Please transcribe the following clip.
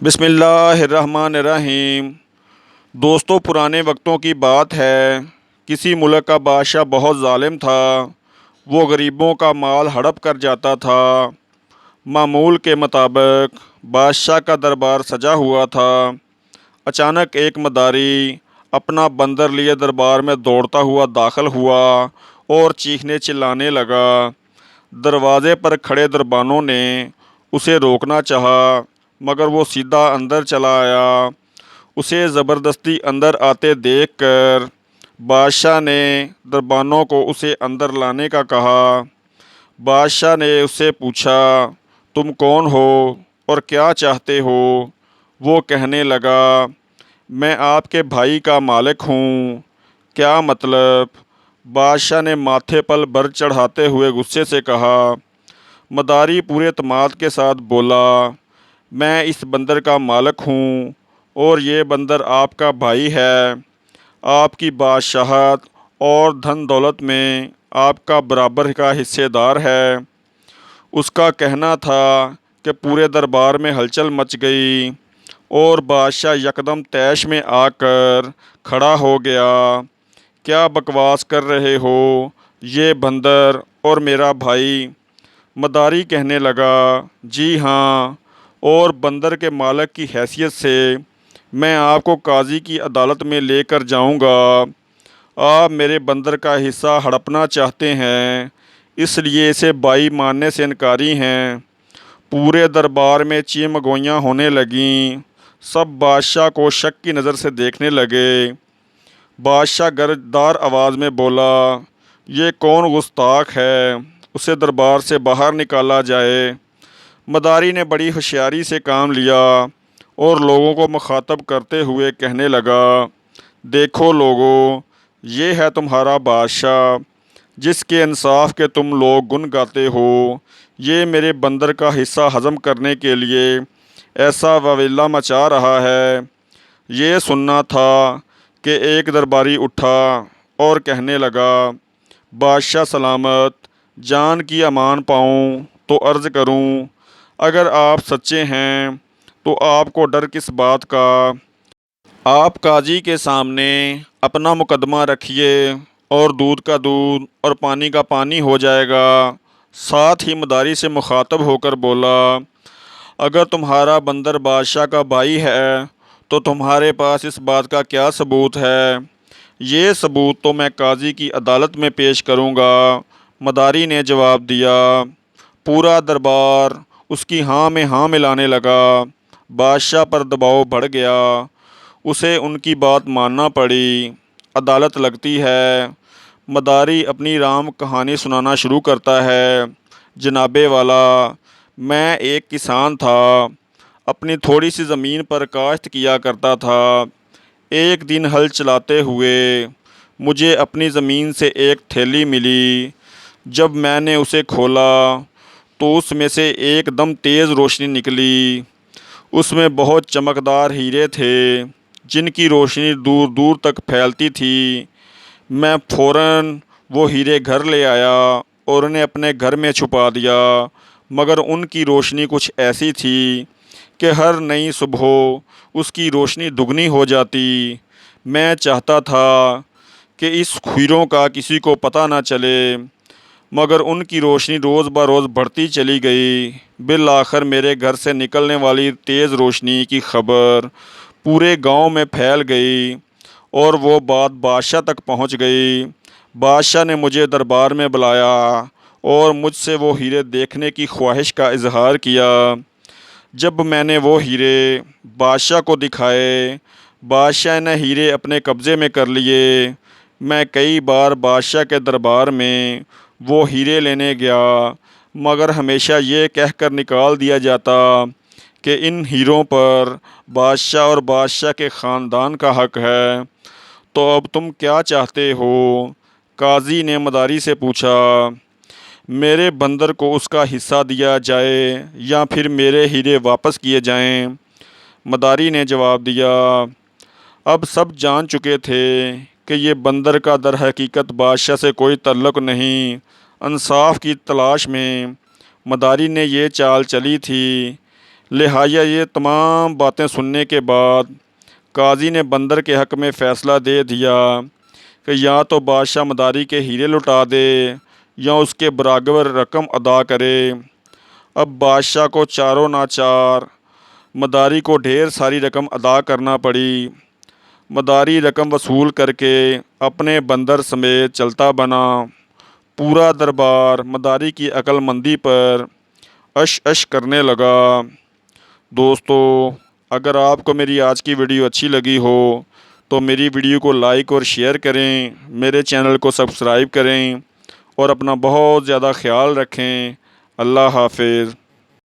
بسم اللہ الرحمن الرحیم۔ دوستوں، پرانے وقتوں کی بات ہے۔ کسی ملک کا بادشاہ بہت ظالم تھا۔ وہ غریبوں کا مال ہڑپ کر جاتا تھا۔ معمول کے مطابق بادشاہ کا دربار سجا ہوا تھا۔ اچانک ایک مداری اپنا بندر لیے دربار میں دوڑتا ہوا داخل ہوا اور چیخنے چلانے لگا۔ دروازے پر کھڑے دربانوں نے اسے روکنا چاہا، مگر وہ سیدھا اندر چلا آیا۔ اسے زبردستی اندر آتے دیکھ کر بادشاہ نے دربانوں کو اسے اندر لانے کا کہا۔ بادشاہ نے اس سے پوچھا، تم کون ہو اور کیا چاہتے ہو؟ وہ کہنے لگا، میں آپ کے بھائی کا مالک ہوں۔ کیا مطلب؟ بادشاہ نے ماتھے پر بر چڑھاتے ہوئے غصے سے کہا۔ مداری پورے اعتماد کے ساتھ بولا، میں اس بندر کا مالک ہوں اور یہ بندر آپ کا بھائی ہے۔ آپ کی بادشاہت اور دھن دولت میں آپ کا برابر کا حصے دار ہے۔ اس کا کہنا تھا کہ پورے دربار میں ہلچل مچ گئی اور بادشاہ یکدم طیش میں آ کر کھڑا ہو گیا۔ کیا بکواس کر رہے ہو؟ یہ بندر اور میرا بھائی؟ مداری کہنے لگا، جی ہاں، اور بندر کے مالک کی حیثیت سے میں آپ کو قاضی کی عدالت میں لے کر جاؤں گا۔ آپ میرے بندر کا حصہ ہڑپنا چاہتے ہیں، اس لیے اسے بھائی ماننے سے انکاری ہیں۔ پورے دربار میں چیمگوئیاں ہونے لگیں۔ سب بادشاہ کو شک کی نظر سے دیکھنے لگے۔ بادشاہ گرجدار آواز میں بولا، یہ کون گستاخ ہے؟ اسے دربار سے باہر نکالا جائے۔ مداری نے بڑی ہوشیاری سے کام لیا اور لوگوں کو مخاطب کرتے ہوئے کہنے لگا، دیکھو لوگو، یہ ہے تمہارا بادشاہ جس کے انصاف کے تم لوگ گن گاتے ہو۔ یہ میرے بندر کا حصہ ہضم کرنے کے لیے ایسا واویلا مچا رہا ہے۔ یہ سننا تھا کہ ایک درباری اٹھا اور کہنے لگا، بادشاہ سلامت، جان کی امان پاؤں تو عرض کروں، اگر آپ سچے ہیں تو آپ کو ڈر کس بات کا؟ آپ قاضی کے سامنے اپنا مقدمہ رکھیے اور دودھ کا دودھ اور پانی کا پانی ہو جائے گا۔ ساتھ ہی مداری سے مخاطب ہو کر بولا، اگر تمہارا بندر بادشاہ کا بھائی ہے تو تمہارے پاس اس بات کا کیا ثبوت ہے؟ یہ ثبوت تو میں قاضی کی عدالت میں پیش کروں گا، مداری نے جواب دیا۔ پورا دربار اس کی ہاں میں ہاں ملانے لگا۔ بادشاہ پر دباؤ بڑھ گیا۔ اسے ان کی بات ماننا پڑی۔ عدالت لگتی ہے۔ مداری اپنی رام کہانی سنانا شروع کرتا ہے۔ جناب والا، میں ایک کسان تھا، اپنی تھوڑی سی زمین پر کاشت کیا کرتا تھا۔ ایک دن ہل چلاتے ہوئے مجھے اپنی زمین سے ایک تھیلی ملی۔ جب میں نے اسے کھولا تو اس میں سے ایک دم تیز روشنی نکلی۔ اس میں بہت چمکدار ہیرے تھے جن کی روشنی دور دور تک پھیلتی تھی۔ میں فوراً وہ ہیرے گھر لے آیا اور انہیں اپنے گھر میں چھپا دیا، مگر ان کی روشنی کچھ ایسی تھی کہ ہر نئی صبح اس کی روشنی دگنی ہو جاتی۔ میں چاہتا تھا کہ اس ہیروں کا کسی کو پتہ نہ چلے، مگر ان کی روشنی روز بروز بڑھتی چلی گئی۔ بالآخر میرے گھر سے نکلنے والی تیز روشنی کی خبر پورے گاؤں میں پھیل گئی اور وہ بات بادشاہ تک پہنچ گئی۔ بادشاہ نے مجھے دربار میں بلایا اور مجھ سے وہ ہیرے دیکھنے کی خواہش کا اظہار کیا۔ جب میں نے وہ ہیرے بادشاہ کو دکھائے، بادشاہ نے ہیرے اپنے قبضے میں کر لیے۔ میں کئی بار بادشاہ کے دربار میں وہ ہیرے لینے گیا، مگر ہمیشہ یہ کہہ کر نکال دیا جاتا کہ ان ہیروں پر بادشاہ اور بادشاہ کے خاندان کا حق ہے۔ تو اب تم کیا چاہتے ہو؟ قاضی نے مداری سے پوچھا، میرے بندر کو اس کا حصہ دیا جائے یا پھر میرے ہیرے واپس کیے جائیں؟ مداری نے جواب دیا۔ اب سب جان چکے تھے کہ یہ بندر کا در حقیقت بادشاہ سے کوئی تعلق نہیں۔ انصاف کی تلاش میں مداری نے یہ چال چلی تھی۔ لہٰذا یہ تمام باتیں سننے کے بعد قاضی نے بندر کے حق میں فیصلہ دے دیا کہ یا تو بادشاہ مداری کے ہیرے لٹا دے یا اس کے برابر رقم ادا کرے۔ اب بادشاہ کو چاروں ناچار مداری کو ڈھیر ساری رقم ادا کرنا پڑی۔ مداری رقم وصول کر کے اپنے بندر سمیت چلتا بنا۔ پورا دربار مداری کی عقل مندی پر اش اش کرنے لگا۔ دوستو، اگر آپ کو میری آج کی ویڈیو اچھی لگی ہو تو میری ویڈیو کو لائک اور شیئر کریں، میرے چینل کو سبسکرائب کریں اور اپنا بہت زیادہ خیال رکھیں۔ اللہ حافظ۔